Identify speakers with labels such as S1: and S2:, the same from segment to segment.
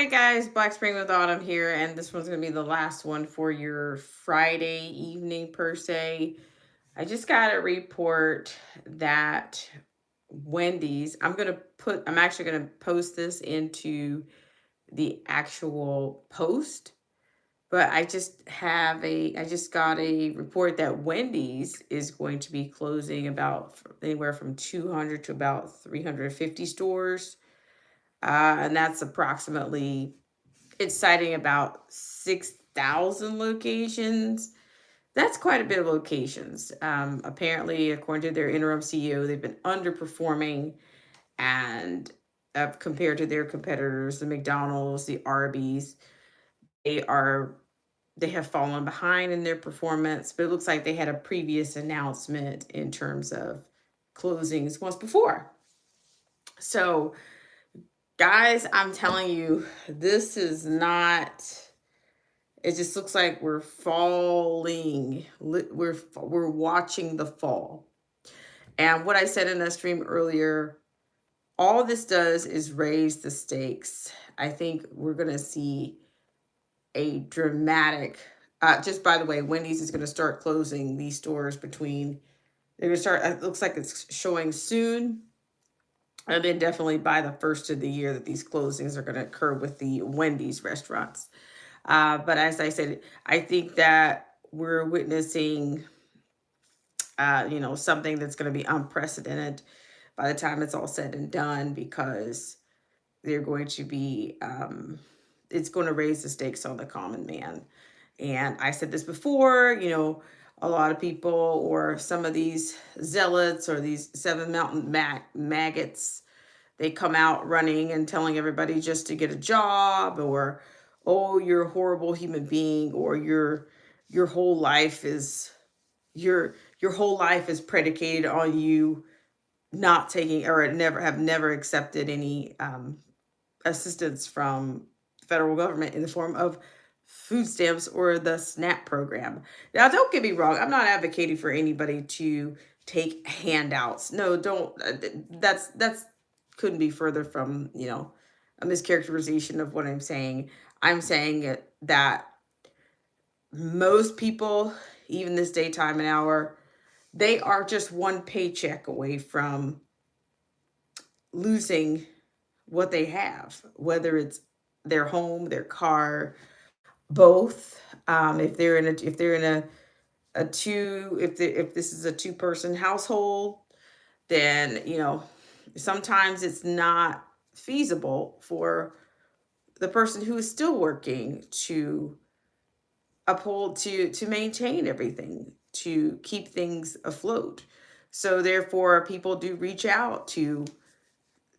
S1: right, guys, Black Spring with Autumn here, and this one's going to be the last one for your Friday evening, per se. I just got a report that Wendy's, I'm actually going to post this into the actual post, but I just got a report that Wendy's is going to be closing about anywhere from 200 to about 350 stores. And that's approximately it's citing about 6,000 locations. That's quite a bit of locations. Apparently, according to their interim CEO, they've been underperforming and compared to their competitors, the McDonald's, the Arby's, they are they have fallen behind in their performance. But it looks like they had a previous announcement in terms of closings once before. So, guys, I'm telling you, this is not it just looks like we're falling. We're watching the fall. And what I said in that stream earlier, all this does is raise the stakes. I think we're going to see a dramatic just by the way, Wendy's is going to start closing these stores between they're going to start it looks like it's showing soon, and then definitely by the first of the year that these closings are going to occur with the Wendy's restaurants. But as I said, I think that we're witnessing, something that's going to be unprecedented by the time it's all said and done because they're going to be, it's going to raise the stakes on the common man. And I said this before, a lot of people or some of these zealots or these seven mountain maggots, they come out running and telling everybody just to get a job or oh you're a horrible human being or your whole life is your whole life is predicated on you not taking or never accepted any assistance from the federal government in the form of food stamps or the SNAP program. Now, don't get me wrong. I'm not advocating for anybody to take handouts. No, don't. That's couldn't be further from a mischaracterization of what I'm saying. I'm saying that most people, even this daytime and hour, they are just one paycheck away from losing what they have, whether it's their home, their car, both. If they're in a two if this is a two-person household, then sometimes it's not feasible for the person who is still working to uphold to maintain everything, to keep things afloat. So therefore people do reach out to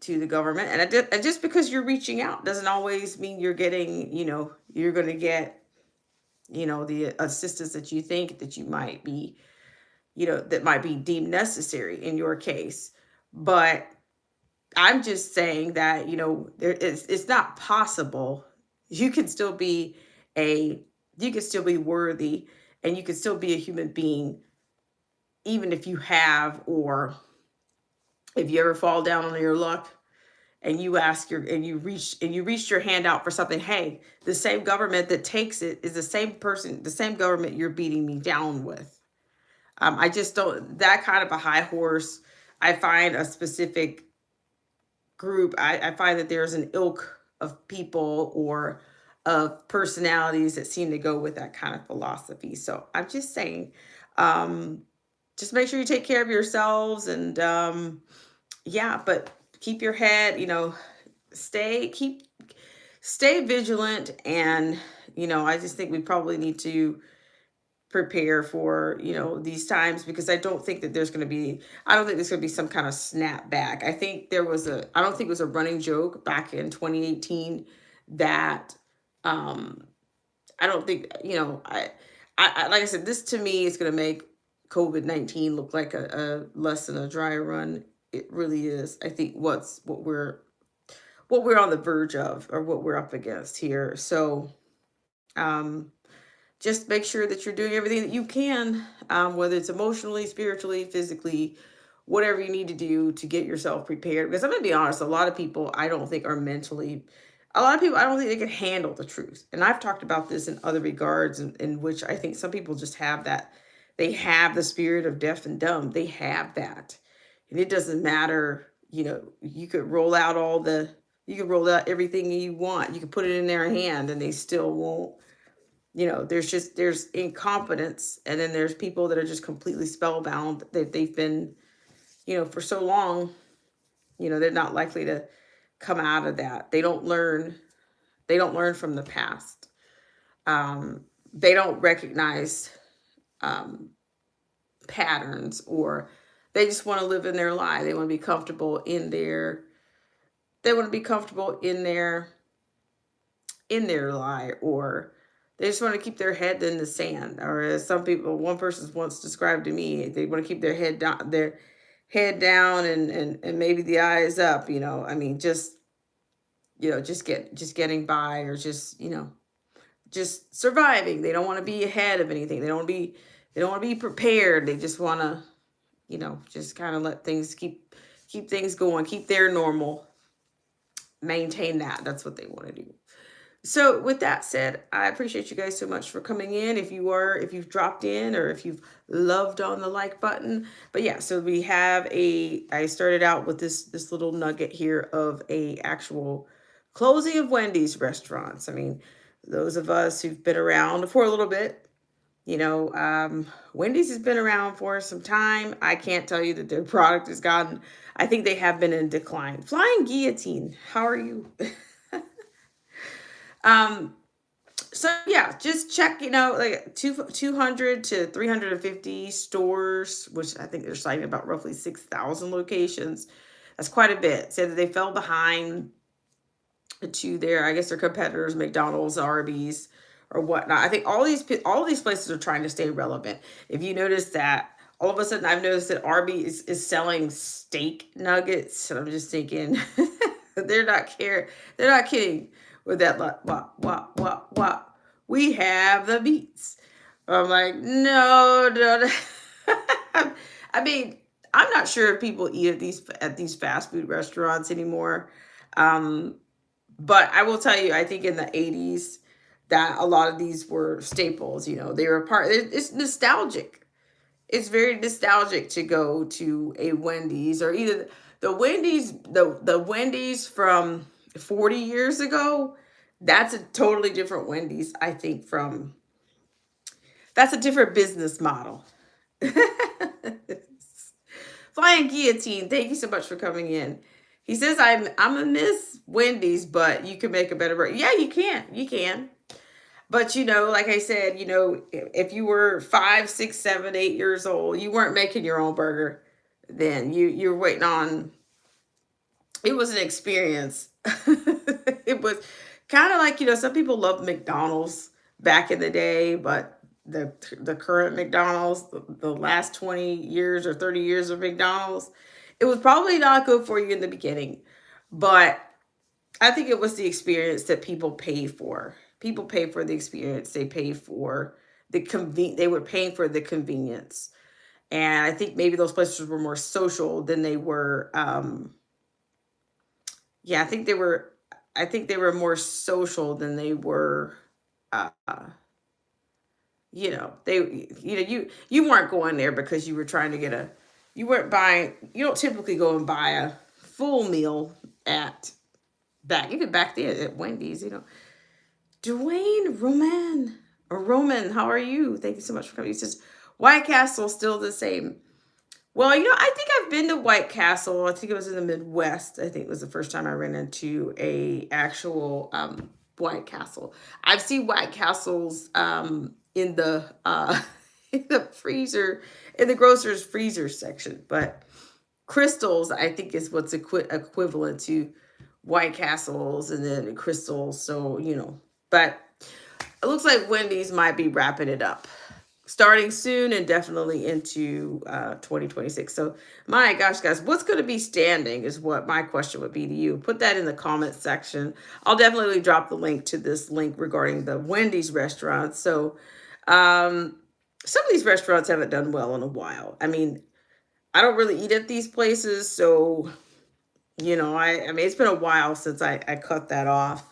S1: the government, and just because you're reaching out doesn't always mean you're getting, you're going to get the assistance that you think that you might be, that might be deemed necessary in your case. But I'm just saying that, it's not possible. You can still be a, you can still be worthy and you can still be a human being, even if you have, or if you ever fall down on your luck and you ask your, and you reached your hand out for something. Hey, the same government that takes it is the same person, the same government you're beating me down with. I just don't, that kind of a high horse. I find a specific group, I find that there's an ilk of people or of personalities that seem to go with that kind of philosophy. So I'm just saying, um, just make sure you take care of yourselves and yeah, but keep your head, keep stay vigilant. And I just think we probably need to prepare for these times, because I don't think there's going to be some kind of snapback. I don't think it was a running joke back in 2018 that um I don't think, like I said, this to me is going to make COVID-19 look like a less than a dry run. It really is. I think what we're on the verge of, or what we're up against here. So um just make sure that you're doing everything that you can, whether it's emotionally, spiritually, physically, whatever you need to do to get yourself prepared. Because I'm going to be honest, a lot of people I don't think are mentally a lot of people, I don't think they can handle the truth. And I've talked about this in other regards, in which I think some people just have that. They have the spirit of deaf and dumb. They have that. And it doesn't matter, you could roll out you could roll out everything you want. You could put it in their hand and they still won't. There's incompetence. And then there's people that are just completely spellbound, that they've been, for so long, they're not likely to come out of that. They don't learn from the past. They don't recognize um, patterns, or they just want to live in their lie. They want to be comfortable in their they want to be comfortable in their lie, or they just want to keep their head in the sand. Or as one person once described to me, they want to keep their head down, and maybe the eyes up. I mean, just getting by, or just surviving. They don't want to be ahead of anything. They don't want to be prepared. They just want to, just kind of let things keep things going, keep their normal, maintain that. That's what they want to do. So with that said, I appreciate you guys so much for coming in. If you've dropped in, or if you've loved on the like button. But yeah, so I started out with this little nugget here of a actual closing of Wendy's restaurants. I mean, those of us who've been around for a little bit, Wendy's has been around for some time. I can't tell you that their product has gotten, I think they have been in decline. Flying Guillotine, how are you? Um, so yeah, just check, like 200 to 350 stores, which I think they're citing about roughly 6,000 locations. That's quite a bit. Said that they fell behind to I guess their competitors, McDonald's, Arby's, or whatnot. I think all these places are trying to stay relevant. If you notice that, all of a sudden I've noticed that Arby's is selling steak nuggets, and I'm just thinking, they're not kidding with that. What? We have the meats. I'm like, no, no, no. I mean, I'm not sure if people eat at these fast food restaurants anymore. Um, but I will tell you, I think in the 80s, that a lot of these were staples. They were it's nostalgic. It's very nostalgic to go to a Wendy's, or either the Wendy's from 40 years ago. That's a totally different Wendy's, I think. That's a different business model. Flying Guillotine, thank you so much for coming in. He says, I'm a Miss Wendy's, but you can make a better burger. Yeah, you can. But like I said, if you were 5, 6, 7, 8 years old, you weren't making your own burger. Then you're waiting on. It was an experience. It was kind of like, some people loved McDonald's back in the day, but the current McDonald's, the last 20 years or 30 years of McDonald's, it was probably not good for you in the beginning. But I think it was the experience that people pay for. People pay for the experience. They pay for they were paying for the convenience. And I think maybe those places were more social than they were. Yeah, I think they were more social than they were. Uh, you weren't going there because you were trying to get you weren't buying. You don't typically go and buy a full meal at even back then at Wendy's. Dwayne Roman, how are you? Thank you so much for coming. He says White Castle still the same. Well, I think I've been to White Castle. I think it was in the Midwest. I think it was the first time I ran into a actual White Castle. I've seen White Castles in the in the freezer, in the grocer's freezer section, but Crystals, I think, is what's equivalent to White Castles, and then Crystals. So, but it looks like Wendy's might be wrapping it up starting soon, and definitely into 2026. So my gosh, guys, what's going to be standing is what my question would be to you. Put that in the comment section. I'll definitely drop the link to this link regarding the Wendy's restaurants. So some of these restaurants haven't done well in a while. I mean, I don't really eat at these places, so I mean, it's been a while since I cut that off.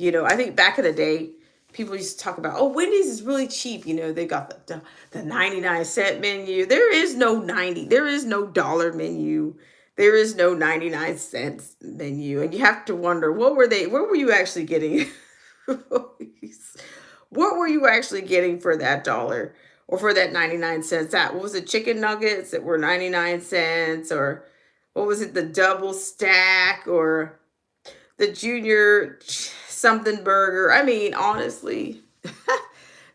S1: I think back in the day, people used to talk about, oh, Wendy's is really cheap. They got the 99-cent menu. There is no 90, there is no dollar menu. There is no 99 cents menu. And you have to wonder, what were you actually getting? What were you actually getting for that dollar or for that 99 cents? That what was it, chicken nuggets that were 99 cents, or what was it, the double stack, or the junior something burger? I mean, honestly,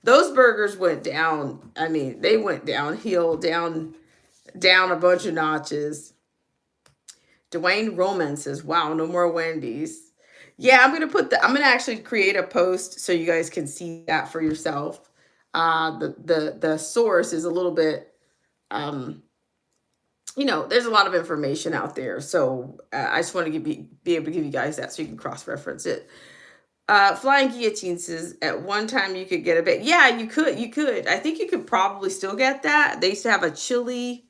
S1: those burgers went down. I mean, they went downhill, down a bunch of notches. Dwayne Roman says, "Wow, no more Wendy's." Yeah, I'm gonna actually create a post so you guys can see that for yourself. The source is a little bit, um, there's a lot of information out there, so I just want to be able to give you guys that so you can cross reference it. Flying Guillotine says, at one time you could get a bit. Yeah, you could. I think you could probably still get that. They used to have a chili.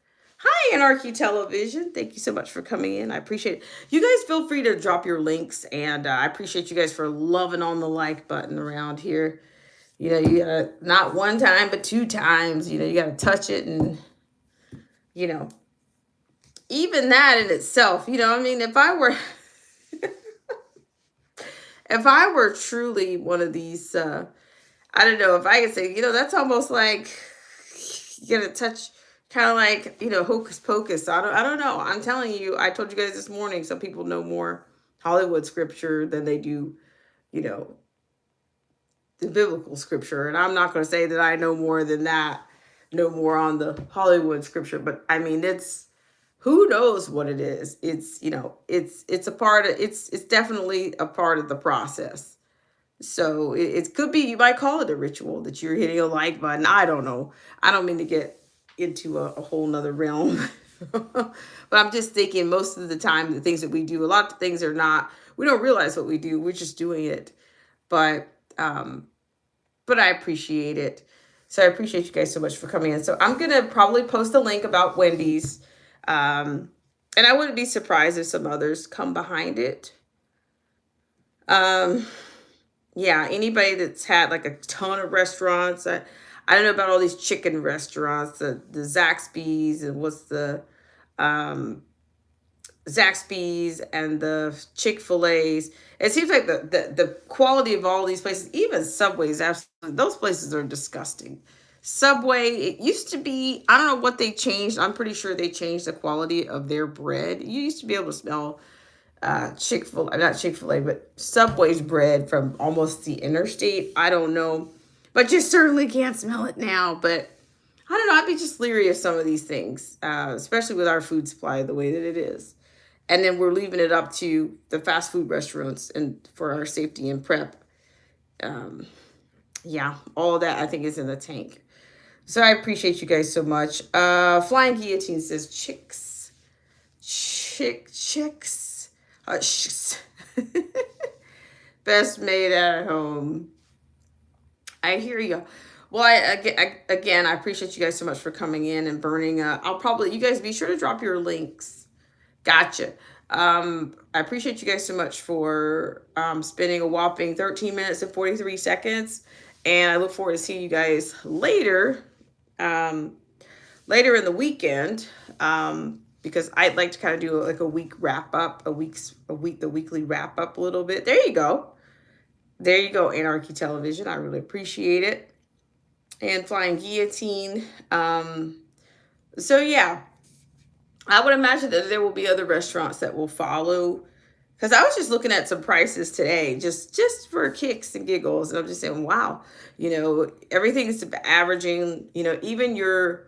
S1: Hi, Anarchy Television. Thank you so much for coming in. I appreciate it. You guys feel free to drop your links, and I appreciate you guys for loving on the like button around here. You gotta, not one time, but two times. You gotta touch it, and you know, even that in itself. I mean, if I were truly one of these, I don't know if I could say, that's almost like you gotta touch, kind of like, hocus pocus. I don't know. I'm telling you, I told you guys this morning, some people know more Hollywood scripture than they do, you know, the biblical scripture. And I'm not going to say that I know more than that, know more on the Hollywood scripture, but I mean, who knows what it is. It's a part of, it's definitely a part of the process. So it could be, you might call it a ritual that you're hitting a like button. I don't know. I don't mean to get into a whole nother realm. But I'm just thinking, most of the time, the things that we do, a lot of things are not, we don't realize what we do. We're just doing it. But I appreciate it. So I appreciate you guys so much for coming in. So I'm going to probably post a link about Wendy's. And I wouldn't be surprised if some others come behind it. Yeah, anybody that's had like a ton of restaurants. I don't know about all these chicken restaurants, the Zaxby's, and what's the um Zaxby's and the Chick-fil-A's. It seems like the quality of all these places, even Subway's, absolutely, those places are disgusting. Subway, it used to be, I don't know what they changed. I'm pretty sure they changed the quality of their bread. You used to be able to smell Chick-fil-A, not Chick-fil-A, but Subway's bread from almost the interstate. I don't know. But you certainly can't smell it now. But I don't know. I'd be just leery of some of these things, especially with our food supply the way that it is. And then we're leaving it up to the fast food restaurants and for our safety and prep. Um, yeah, all that I think is in the tank. So I appreciate you guys so much. Flying Guillotine says chicks. Best made at home. I hear you. Well, again, I appreciate you guys so much for coming in and burning. You guys be sure to drop your links. Gotcha. I appreciate you guys so much for spending a whopping 13 minutes and 43 seconds. And I look forward to seeing you guys later, later in the weekend, because I'd like to kind of do like a week wrap up, the weekly wrap up a little bit. There you go. There you go, Anarchy Television. I really appreciate it. And Flying Guillotine. So yeah, I would imagine that there will be other restaurants that will follow. Because I was just looking at some prices today, just for kicks and giggles. And I'm just saying, wow, everything is averaging, even your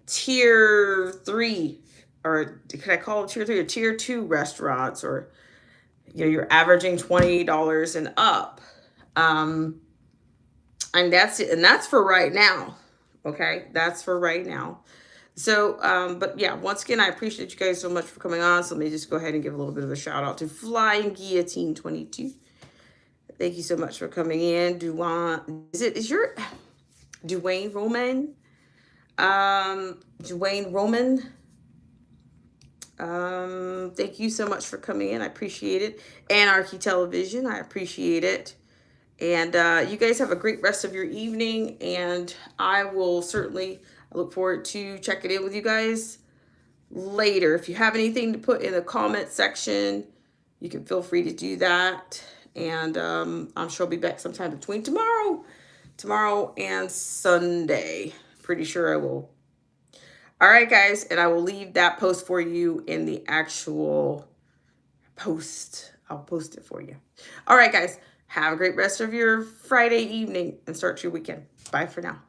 S1: tier 3, or could I call it tier 3 or tier 2 restaurants, or you're averaging $20 and up. And that's for right now. Okay, that's for right now. So, but yeah, once again, I appreciate you guys so much for coming on. So let me just go ahead and give a little bit of a shout out to Flying Guillotine 22. Thank you so much for coming in. Is your Dwayne Roman? Dwayne Roman. Thank you so much for coming in. I appreciate it. Anarchy Television, I appreciate it. And you guys have a great rest of your evening. And I will certainly look forward to checking in with you guys later. If you have anything to put in the comment section, you can feel free to do that. And I'm sure I'll be back sometime between tomorrow and Sunday. Pretty sure I will. All right, guys, and I will leave that post for you in the actual post. I'll post it for you. All right, guys, have a great rest of your Friday evening and start your weekend. Bye for now.